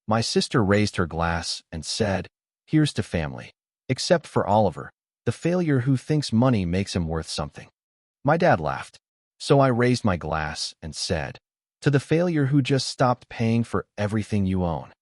My sister raised her glass and said, "Here's to family. Except for Oliver, the failure who thinks money makes him worth something." My dad laughed. So I raised my glass and said, "To the failure who just stopped paying for everything you own."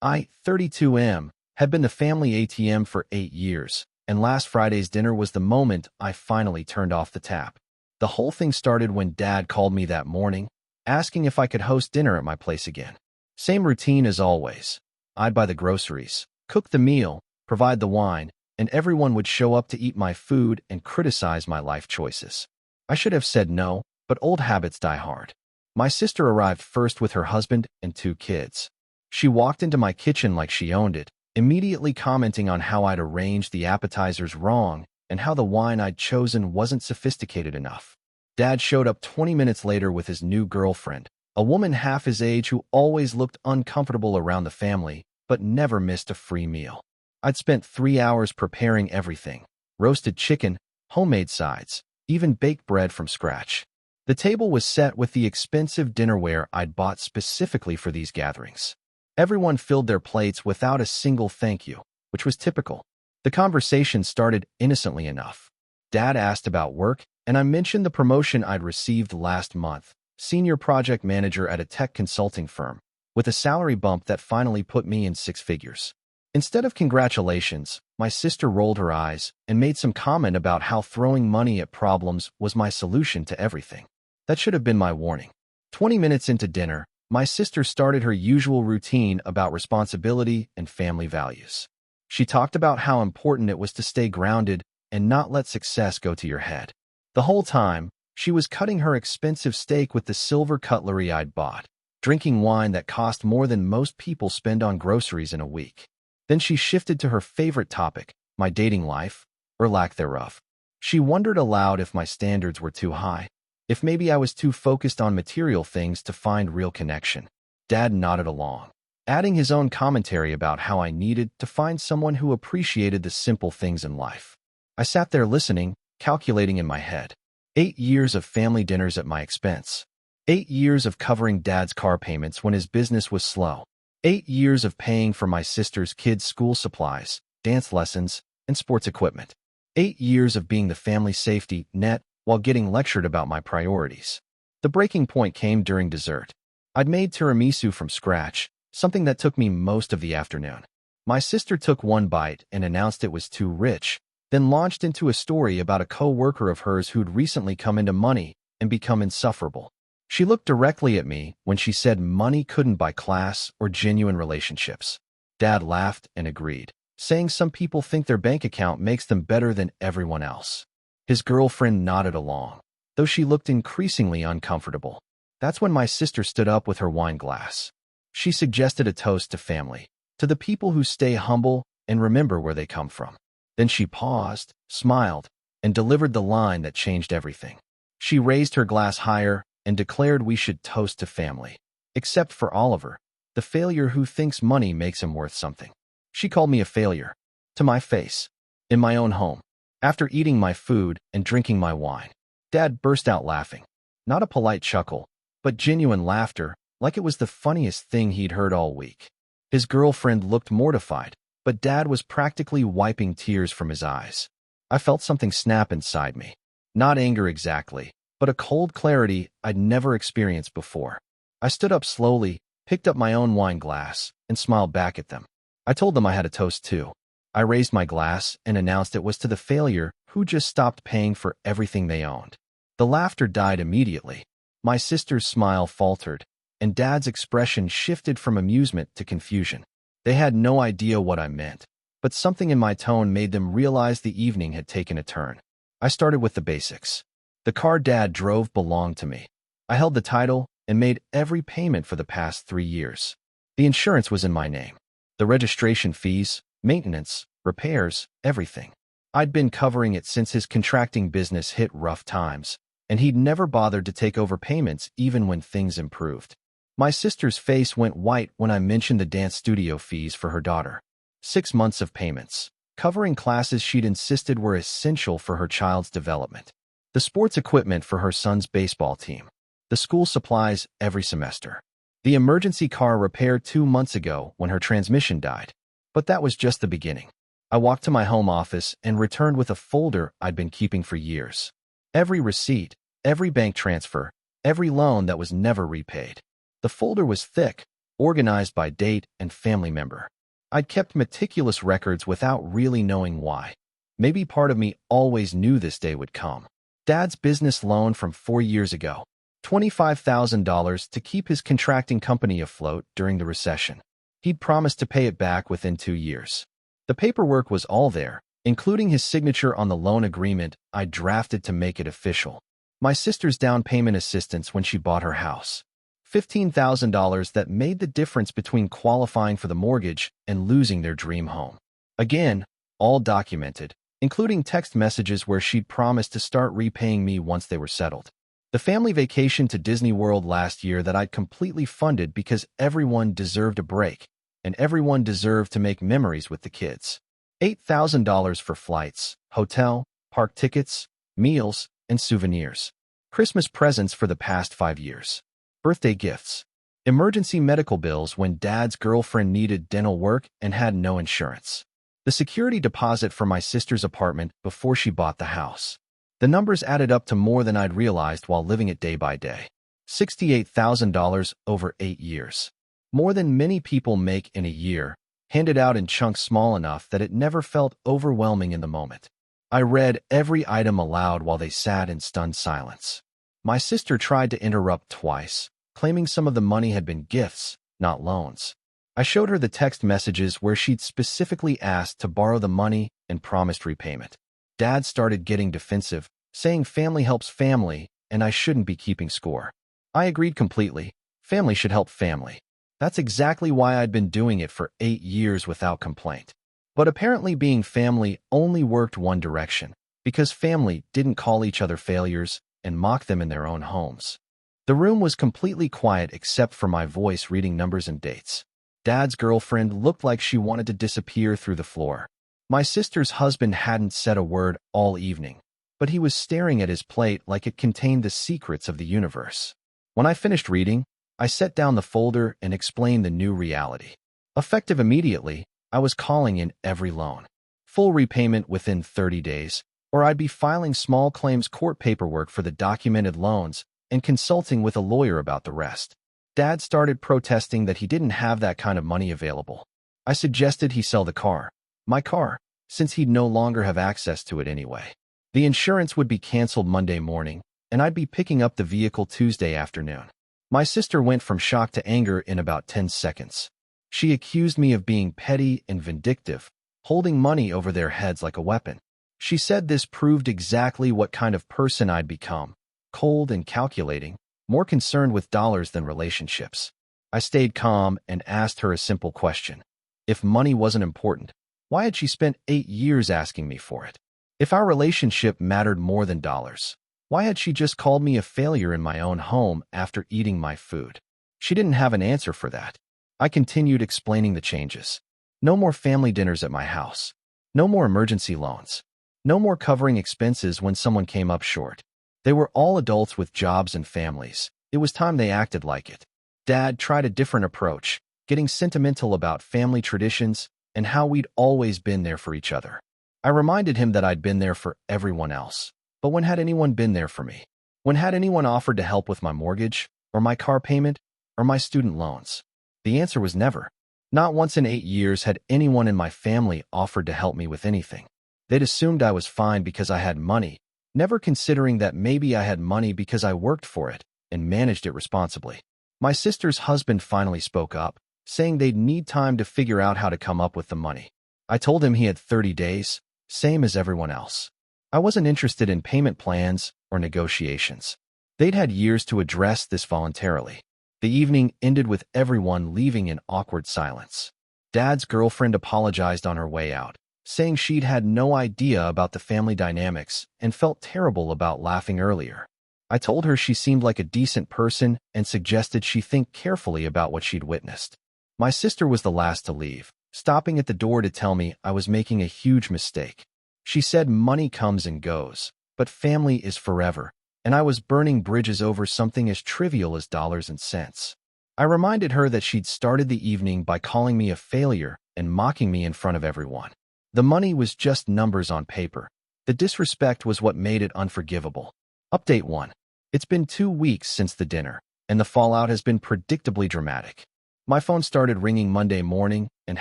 I, 32M, had been the family ATM for 8 years, and last Friday's dinner was the moment I finally turned off the tap. The whole thing started when Dad called me that morning, asking if I could host dinner at my place again. Same routine as always. I'd buy the groceries, cook the meal, provide the wine, and everyone would show up to eat my food and criticize my life choices. I should have said no, but old habits die hard. My sister arrived first with her husband and 2 kids. She walked into my kitchen like she owned it, immediately commenting on how I'd arranged the appetizers wrong and how the wine I'd chosen wasn't sophisticated enough. Dad showed up 20 minutes later with his new girlfriend, a woman half his age who always looked uncomfortable around the family, but never missed a free meal. I'd spent 3 hours preparing everything: roasted chicken, homemade sides, even baked bread from scratch. The table was set with the expensive dinnerware I'd bought specifically for these gatherings. Everyone filled their plates without a single thank you, which was typical. The conversation started innocently enough. Dad asked about work, and I mentioned the promotion I'd received last month, senior project manager at a tech consulting firm, with a salary bump that finally put me in 6 figures. Instead of congratulations, my sister rolled her eyes and made some comment about how throwing money at problems was my solution to everything. That should have been my warning. 20 minutes into dinner, my sister started her usual routine about responsibility and family values. She talked about how important it was to stay grounded and not let success go to your head. The whole time, she was cutting her expensive steak with the silver cutlery I'd bought, drinking wine that cost more than most people spend on groceries in a week. Then she shifted to her favorite topic, my dating life, or lack thereof. She wondered aloud if my standards were too high, if maybe I was too focused on material things to find real connection. Dad nodded along, adding his own commentary about how I needed to find someone who appreciated the simple things in life. I sat there listening, calculating in my head. 8 years of family dinners at my expense. 8 years of covering Dad's car payments when his business was slow. 8 years of paying for my sister's kids' school supplies, dance lessons, and sports equipment. 8 years of being the family safety net while getting lectured about my priorities. The breaking point came during dessert. I'd made tiramisu from scratch, something that took me most of the afternoon. My sister took one bite and announced it was too rich, then launched into a story about a co-worker of hers who'd recently come into money and become insufferable. She looked directly at me when she said money couldn't buy class or genuine relationships. Dad laughed and agreed, saying some people think their bank account makes them better than everyone else. His girlfriend nodded along, though she looked increasingly uncomfortable. That's when my sister stood up with her wine glass. She suggested a toast to family, to the people who stay humble and remember where they come from. Then she paused, smiled, and delivered the line that changed everything. She raised her glass higher and declared we should toast to family, except for Oliver, the failure who thinks money makes him worth something. She called me a failure, to my face, in my own home. After eating my food and drinking my wine, Dad burst out laughing. Not a polite chuckle, but genuine laughter, like it was the funniest thing he'd heard all week. His girlfriend looked mortified, but Dad was practically wiping tears from his eyes. I felt something snap inside me. Not anger exactly, but a cold clarity I'd never experienced before. I stood up slowly, picked up my own wine glass, and smiled back at them. I told them I had a toast too. I raised my glass and announced it was to the failure who just stopped paying for everything they owned. The laughter died immediately. My sister's smile faltered, and Dad's expression shifted from amusement to confusion. They had no idea what I meant, but something in my tone made them realize the evening had taken a turn. I started with the basics. The car Dad drove belonged to me. I held the title and made every payment for the past 3 years. The insurance was in my name. The registration fees, maintenance, repairs, everything. I'd been covering it since his contracting business hit rough times, and he'd never bothered to take over payments even when things improved. My sister's face went white when I mentioned the dance studio fees for her daughter. 6 months of payments, covering classes she'd insisted were essential for her child's development. The sports equipment for her son's baseball team. The school supplies every semester. The emergency car repaired 2 months ago when her transmission died. But that was just the beginning. I walked to my home office and returned with a folder I'd been keeping for years. Every receipt, every bank transfer, every loan that was never repaid. The folder was thick, organized by date and family member. I'd kept meticulous records without really knowing why. Maybe part of me always knew this day would come. Dad's business loan from 4 years ago. $25,000 to keep his contracting company afloat during the recession. He'd promised to pay it back within 2 years. The paperwork was all there, including his signature on the loan agreement I drafted to make it official. My sister's down payment assistance when she bought her house. $15,000 that made the difference between qualifying for the mortgage and losing their dream home. Again, all documented, including text messages where she'd promised to start repaying me once they were settled. The family vacation to Disney World last year that I'd completely funded because everyone deserved a break, and everyone deserved to make memories with the kids. $8,000 for flights, hotel, park tickets, meals, and souvenirs. Christmas presents for the past 5 years. Birthday gifts. Emergency medical bills when Dad's girlfriend needed dental work and had no insurance. The security deposit for my sister's apartment before she bought the house. The numbers added up to more than I'd realized while living it day by day. $68,000 over 8 years. More than many people make in a year, handed out in chunks small enough that it never felt overwhelming in the moment. I read every item aloud while they sat in stunned silence. My sister tried to interrupt twice, claiming some of the money had been gifts, not loans. I showed her the text messages where she'd specifically asked to borrow the money and promised repayment. Dad started getting defensive, saying family helps family and I shouldn't be keeping score. I agreed completely. Family should help family. That's exactly why I'd been doing it for 8 years without complaint. But apparently being family only worked one direction, because family didn't call each other failures and mock them in their own homes. The room was completely quiet except for my voice reading numbers and dates. Dad's girlfriend looked like she wanted to disappear through the floor. My sister's husband hadn't said a word all evening, but he was staring at his plate like it contained the secrets of the universe. When I finished reading, I set down the folder and explained the new reality. Effective immediately, I was calling in every loan. Full repayment within 30 days, or I'd be filing small claims court paperwork for the documented loans and consulting with a lawyer about the rest. Dad started protesting that he didn't have that kind of money available. I suggested he sell the car. My car, since he'd no longer have access to it anyway. The insurance would be canceled Monday morning, and I'd be picking up the vehicle Tuesday afternoon. My sister went from shock to anger in about 10 seconds. She accused me of being petty and vindictive, holding money over their heads like a weapon. She said this proved exactly what kind of person I'd become, cold and calculating, more concerned with dollars than relationships. I stayed calm and asked her a simple question. If money wasn't important, why had she spent 8 years asking me for it? If our relationship mattered more than dollars, why had she just called me a failure in my own home after eating my food? She didn't have an answer for that. I continued explaining the changes. No more family dinners at my house. No more emergency loans. No more covering expenses when someone came up short. They were all adults with jobs and families. It was time they acted like it. Dad tried a different approach, getting sentimental about family traditions and how we'd always been there for each other. I reminded him that I'd been there for everyone else. But when had anyone been there for me? When had anyone offered to help with my mortgage, or my car payment, or my student loans? The answer was never. Not once in 8 years had anyone in my family offered to help me with anything. They'd assumed I was fine because I had money, never considering that maybe I had money because I worked for it and managed it responsibly. My sister's husband finally spoke up, saying they'd need time to figure out how to come up with the money. I told him he had 30 days, same as everyone else. I wasn't interested in payment plans or negotiations. They'd had years to address this voluntarily. The evening ended with everyone leaving in awkward silence. Dad's girlfriend apologized on her way out, saying she'd had no idea about the family dynamics and felt terrible about laughing earlier. I told her she seemed like a decent person and suggested she think carefully about what she'd witnessed. My sister was the last to leave, stopping at the door to tell me I was making a huge mistake. She said money comes and goes, but family is forever, and I was burning bridges over something as trivial as dollars and cents. I reminded her that she'd started the evening by calling me a failure and mocking me in front of everyone. The money was just numbers on paper. The disrespect was what made it unforgivable. Update 1. It's been 2 weeks since the dinner, and the fallout has been predictably dramatic. My phone started ringing Monday morning and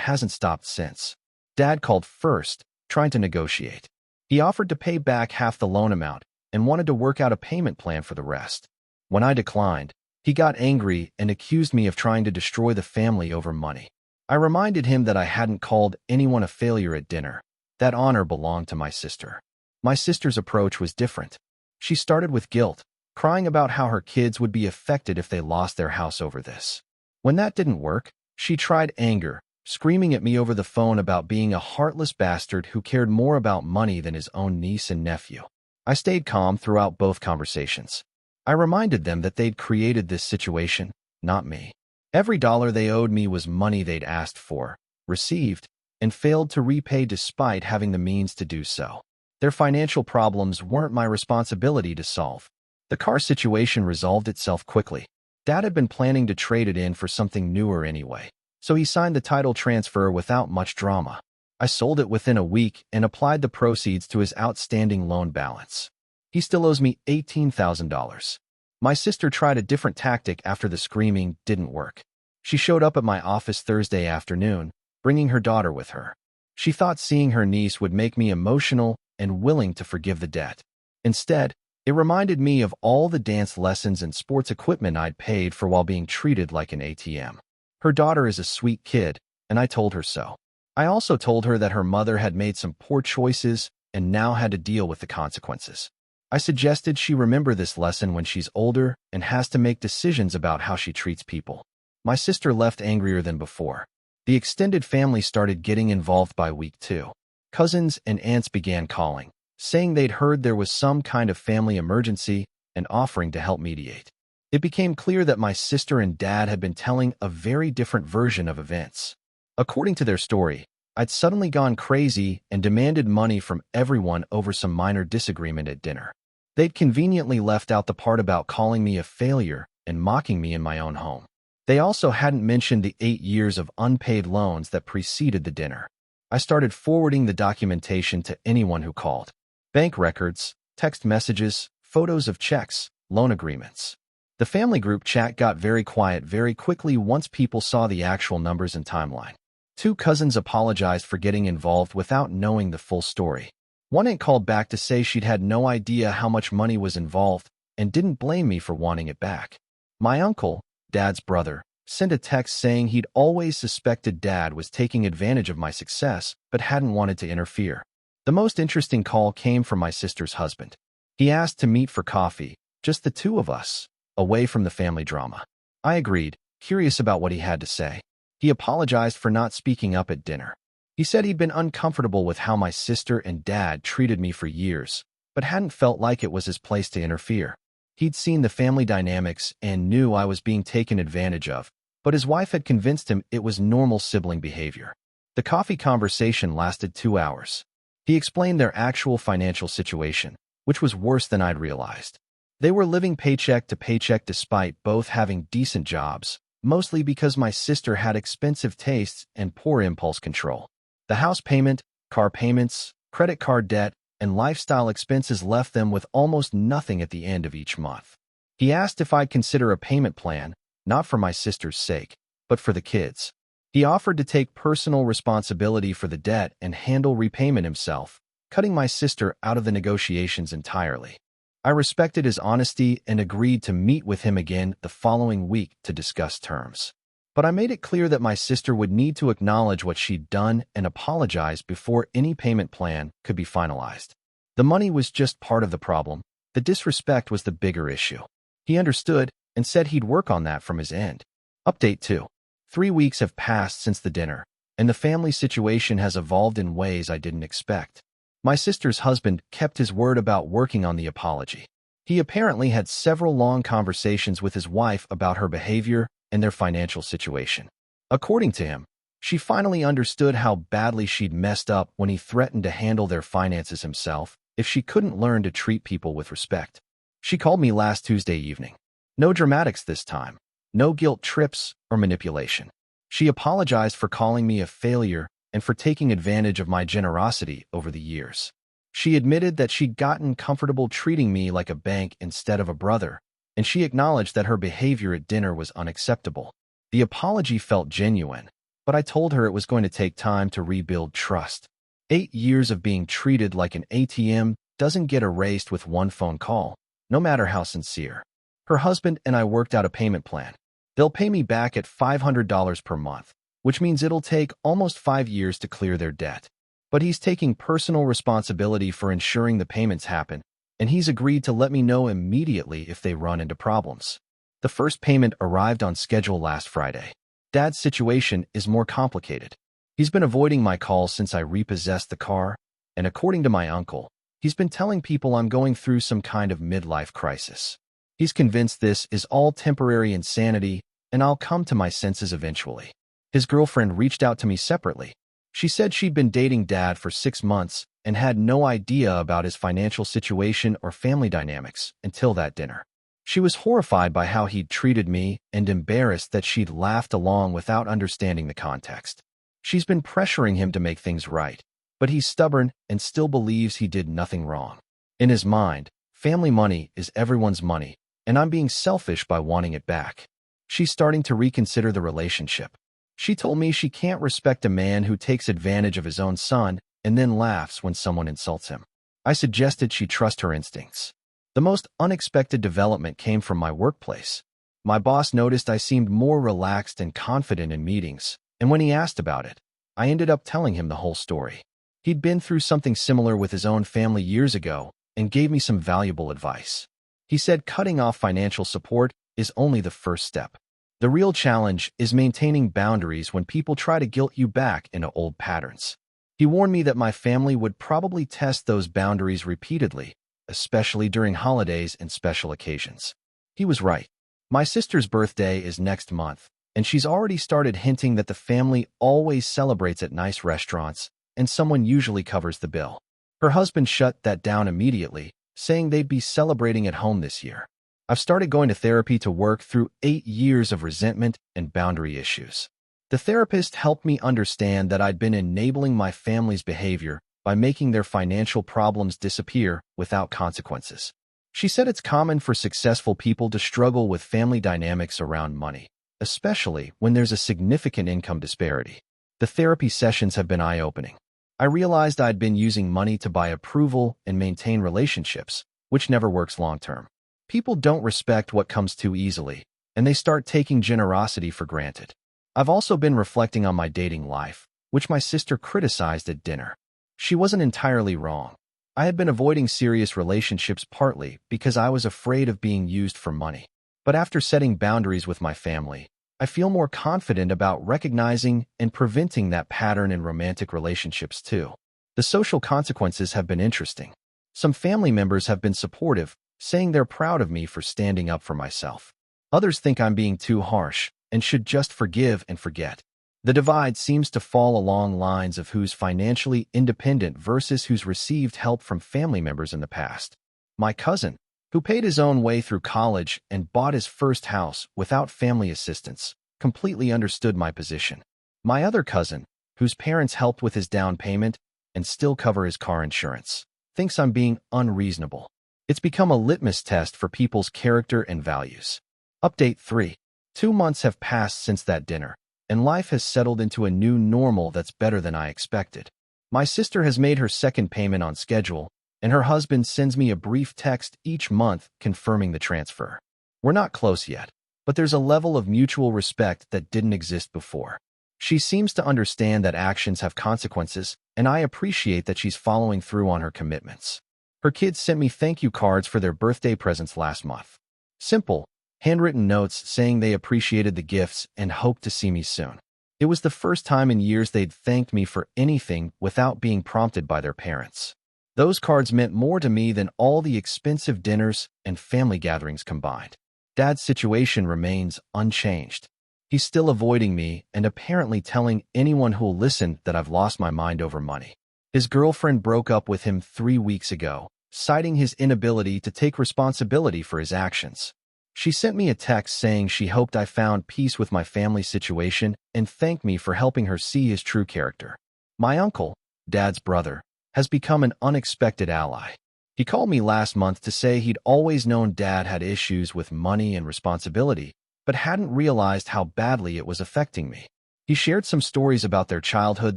hasn't stopped since. Dad called first, trying to negotiate. He offered to pay back half the loan amount and wanted to work out a payment plan for the rest. When I declined, he got angry and accused me of trying to destroy the family over money. I reminded him that I hadn't called anyone a failure at dinner. That honor belonged to my sister. My sister's approach was different. She started with guilt, crying about how her kids would be affected if they lost their house over this. When that didn't work, she tried anger, screaming at me over the phone about being a heartless bastard who cared more about money than his own niece and nephew. I stayed calm throughout both conversations. I reminded them that they'd created this situation, not me. Every dollar they owed me was money they'd asked for, received, and failed to repay despite having the means to do so. Their financial problems weren't my responsibility to solve. The car situation resolved itself quickly. Dad had been planning to trade it in for something newer anyway, so he signed the title transfer without much drama. I sold it within a week and applied the proceeds to his outstanding loan balance. He still owes me $18,000. My sister tried a different tactic after the screaming didn't work. She showed up at my office Thursday afternoon, bringing her daughter with her. She thought seeing her niece would make me emotional and willing to forgive the debt. Instead, it reminded me of all the dance lessons and sports equipment I'd paid for while being treated like an ATM. Her daughter is a sweet kid, and I told her so. I also told her that her mother had made some poor choices and now had to deal with the consequences. I suggested she remember this lesson when she's older and has to make decisions about how she treats people. My sister left angrier than before. The extended family started getting involved by week 2. Cousins and aunts began calling, saying they'd heard there was some kind of family emergency and offering to help mediate. It became clear that my sister and dad had been telling a very different version of events. According to their story, I'd suddenly gone crazy and demanded money from everyone over some minor disagreement at dinner. They'd conveniently left out the part about calling me a failure and mocking me in my own home. They also hadn't mentioned the 8 years of unpaid loans that preceded the dinner. I started forwarding the documentation to anyone who called. Bank records, text messages, photos of checks, loan agreements. The family group chat got very quiet very quickly once people saw the actual numbers and timeline. 2 cousins apologized for getting involved without knowing the full story. One aunt called back to say she'd had no idea how much money was involved and didn't blame me for wanting it back. My uncle, Dad's brother, sent a text saying he'd always suspected Dad was taking advantage of my success but hadn't wanted to interfere. The most interesting call came from my sister's husband. He asked to meet for coffee, just the 2 of us, away from the family drama. I agreed, curious about what he had to say. He apologized for not speaking up at dinner. He said he'd been uncomfortable with how my sister and dad treated me for years, but hadn't felt like it was his place to interfere. He'd seen the family dynamics and knew I was being taken advantage of, but his wife had convinced him it was normal sibling behavior. The coffee conversation lasted 2 hours. He explained their actual financial situation, which was worse than I'd realized. They were living paycheck to paycheck despite both having decent jobs, mostly because my sister had expensive tastes and poor impulse control. The house payment, car payments, credit card debt, and lifestyle expenses left them with almost nothing at the end of each month. He asked if I'd consider a payment plan, not for my sister's sake, but for the kids. He offered to take personal responsibility for the debt and handle repayment himself, cutting my sister out of the negotiations entirely. I respected his honesty and agreed to meet with him again the following week to discuss terms. But I made it clear that my sister would need to acknowledge what she'd done and apologize before any payment plan could be finalized. The money was just part of the problem. The disrespect was the bigger issue. He understood and said he'd work on that from his end. Update 2. 3 weeks have passed since the dinner, and the family situation has evolved in ways I didn't expect. My sister's husband kept his word about working on the apology. He apparently had several long conversations with his wife about her behavior and their financial situation. According to him, she finally understood how badly she'd messed up when he threatened to handle their finances himself if she couldn't learn to treat people with respect. She called me last Tuesday evening. No dramatics this time. No guilt trips or manipulation. She apologized for calling me a failure and for taking advantage of my generosity over the years. She admitted that she'd gotten comfortable treating me like a bank instead of a brother, and she acknowledged that her behavior at dinner was unacceptable. The apology felt genuine, but I told her it was going to take time to rebuild trust. 8 years of being treated like an ATM doesn't get erased with one phone call, no matter how sincere. Her husband and I worked out a payment plan. They'll pay me back at $500 per month, which means it'll take almost 5 years to clear their debt. But he's taking personal responsibility for ensuring the payments happen, and he's agreed to let me know immediately if they run into problems. The first payment arrived on schedule last Friday. Dad's situation is more complicated. He's been avoiding my calls since I repossessed the car, and according to my uncle, he's been telling people I'm going through some kind of midlife crisis. He's convinced this is all temporary insanity, and I'll come to my senses eventually. His girlfriend reached out to me separately. She said she'd been dating Dad for 6 months and had no idea about his financial situation or family dynamics until that dinner. She was horrified by how he'd treated me and embarrassed that she'd laughed along without understanding the context. She's been pressuring him to make things right, but he's stubborn and still believes he did nothing wrong. In his mind, family money is everyone's money, and I'm being selfish by wanting it back. She's starting to reconsider the relationship. She told me she can't respect a man who takes advantage of his own son and then laughs when someone insults him. I suggested she trust her instincts. The most unexpected development came from my workplace. My boss noticed I seemed more relaxed and confident in meetings, and when he asked about it, I ended up telling him the whole story. He'd been through something similar with his own family years ago and gave me some valuable advice. He said cutting off financial support is only the first step. The real challenge is maintaining boundaries when people try to guilt you back into old patterns. He warned me that my family would probably test those boundaries repeatedly, especially during holidays and special occasions. He was right. My sister's birthday is next month, and she's already started hinting that the family always celebrates at nice restaurants, and someone usually covers the bill. Her husband shut that down immediately, saying they'd be celebrating at home this year. I've started going to therapy to work through 8 years of resentment and boundary issues. The therapist helped me understand that I'd been enabling my family's behavior by making their financial problems disappear without consequences. She said it's common for successful people to struggle with family dynamics around money, especially when there's a significant income disparity. The therapy sessions have been eye-opening. I realized I'd been using money to buy approval and maintain relationships, which never works long-term. People don't respect what comes too easily, and they start taking generosity for granted. I've also been reflecting on my dating life, which my sister criticized at dinner. She wasn't entirely wrong. I had been avoiding serious relationships partly because I was afraid of being used for money. But after setting boundaries with my family, I feel more confident about recognizing and preventing that pattern in romantic relationships too. The social consequences have been interesting. Some family members have been supportive, saying they're proud of me for standing up for myself. Others think I'm being too harsh and should just forgive and forget. The divide seems to fall along lines of who's financially independent versus who's received help from family members in the past. My cousin, who paid his own way through college and bought his first house without family assistance, completely understood my position. My other cousin, whose parents helped with his down payment and still cover his car insurance, thinks I'm being unreasonable. It's become a litmus test for people's character and values. Update 3. 2 months have passed since that dinner, and life has settled into a new normal that's better than I expected. My sister has made her second payment on schedule, and her husband sends me a brief text each month confirming the transfer. We're not close yet, but there's a level of mutual respect that didn't exist before. She seems to understand that actions have consequences, and I appreciate that she's following through on her commitments. Her kids sent me thank you cards for their birthday presents last month. Simple, handwritten notes saying they appreciated the gifts and hoped to see me soon. It was the first time in years they'd thanked me for anything without being prompted by their parents. Those cards meant more to me than all the expensive dinners and family gatherings combined. Dad's situation remains unchanged. He's still avoiding me and apparently telling anyone who'll listen that I've lost my mind over money. His girlfriend broke up with him 3 weeks ago, citing his inability to take responsibility for his actions. She sent me a text saying she hoped I found peace with my family situation and thanked me for helping her see his true character. My uncle, Dad's brother, has become an unexpected ally. He called me last month to say he'd always known Dad had issues with money and responsibility, but hadn't realized how badly it was affecting me. He shared some stories about their childhood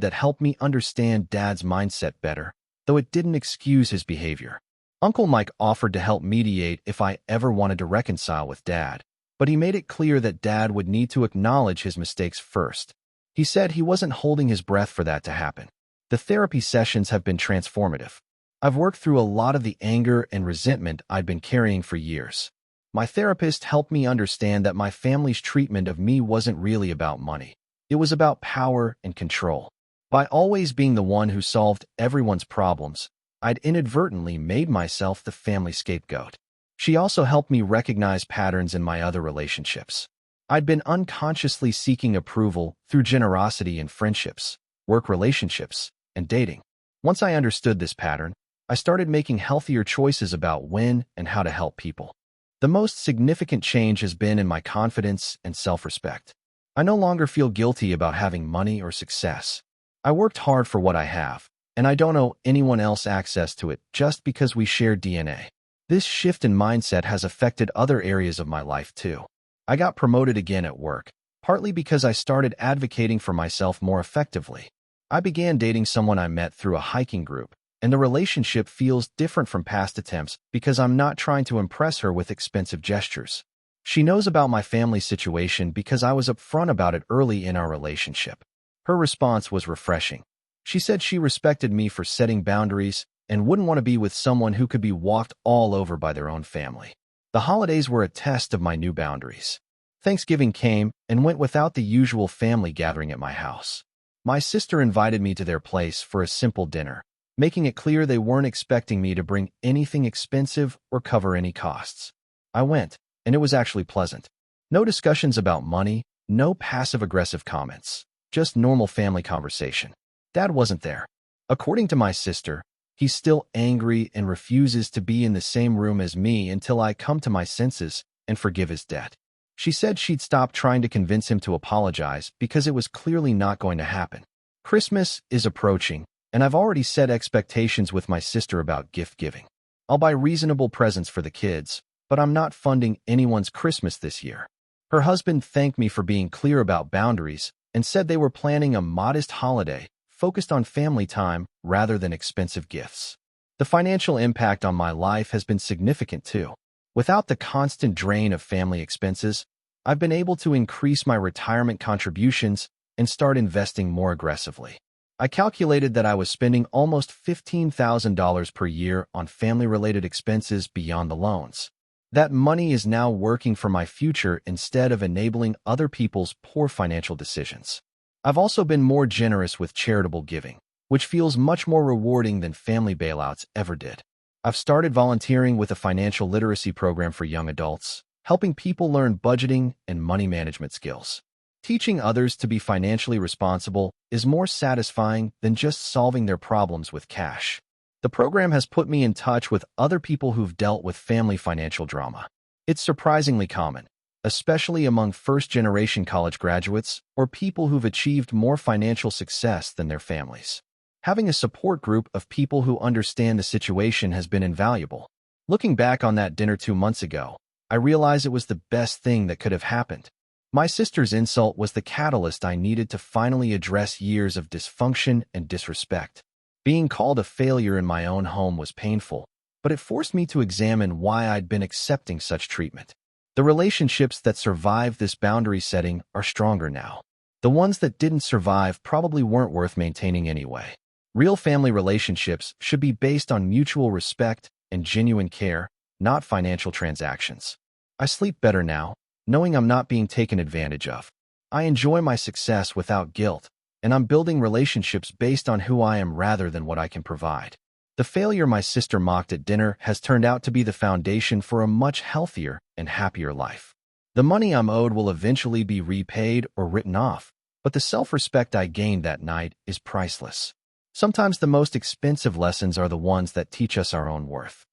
that helped me understand Dad's mindset better, though it didn't excuse his behavior. Uncle Mike offered to help mediate if I ever wanted to reconcile with Dad, but he made it clear that Dad would need to acknowledge his mistakes first. He said he wasn't holding his breath for that to happen. The therapy sessions have been transformative. I've worked through a lot of the anger and resentment I'd been carrying for years. My therapist helped me understand that my family's treatment of me wasn't really about money. It was about power and control. By always being the one who solved everyone's problems, I'd inadvertently made myself the family scapegoat. She also helped me recognize patterns in my other relationships. I'd been unconsciously seeking approval through generosity in friendships, work relationships, and dating. Once I understood this pattern, I started making healthier choices about when and how to help people. The most significant change has been in my confidence and self-respect. I no longer feel guilty about having money or success. I worked hard for what I have, and I don't owe anyone else access to it just because we share DNA. This shift in mindset has affected other areas of my life too. I got promoted again at work, partly because I started advocating for myself more effectively. I began dating someone I met through a hiking group, and the relationship feels different from past attempts because I'm not trying to impress her with expensive gestures. She knows about my family situation because I was upfront about it early in our relationship. Her response was refreshing. She said she respected me for setting boundaries and wouldn't want to be with someone who could be walked all over by their own family. The holidays were a test of my new boundaries. Thanksgiving came and went without the usual family gathering at my house. My sister invited me to their place for a simple dinner, making it clear they weren't expecting me to bring anything expensive or cover any costs. I went, and it was actually pleasant. No discussions about money, no passive-aggressive comments, just normal family conversation. Dad wasn't there. According to my sister, he's still angry and refuses to be in the same room as me until I come to my senses and forgive his debt. She said she'd stop trying to convince him to apologize because it was clearly not going to happen. Christmas is approaching, and I've already set expectations with my sister about gift giving. I'll buy reasonable presents for the kids, but I'm not funding anyone's Christmas this year. Her husband thanked me for being clear about boundaries and said they were planning a modest holiday focused on family time rather than expensive gifts. The financial impact on my life has been significant too. Without the constant drain of family expenses, I've been able to increase my retirement contributions and start investing more aggressively. I calculated that I was spending almost $15,000 per year on family-related expenses beyond the loans. That money is now working for my future instead of enabling other people's poor financial decisions. I've also been more generous with charitable giving, which feels much more rewarding than family bailouts ever did. I've started volunteering with a financial literacy program for young adults, helping people learn budgeting and money management skills. Teaching others to be financially responsible is more satisfying than just solving their problems with cash. The program has put me in touch with other people who've dealt with family financial drama. It's surprisingly common, especially among first-generation college graduates or people who've achieved more financial success than their families. Having a support group of people who understand the situation has been invaluable. Looking back on that dinner 2 months ago, I realized it was the best thing that could have happened. My sister's insult was the catalyst I needed to finally address years of dysfunction and disrespect. Being called a failure in my own home was painful, but it forced me to examine why I'd been accepting such treatment. The relationships that survived this boundary setting are stronger now. The ones that didn't survive probably weren't worth maintaining anyway. Real family relationships should be based on mutual respect and genuine care, not financial transactions. I sleep better now, knowing I'm not being taken advantage of. I enjoy my success without guilt, and I'm building relationships based on who I am rather than what I can provide. The failure my sister mocked at dinner has turned out to be the foundation for a much healthier and happier life. The money I'm owed will eventually be repaid or written off, but the self-respect I gained that night is priceless. Sometimes the most expensive lessons are the ones that teach us our own worth.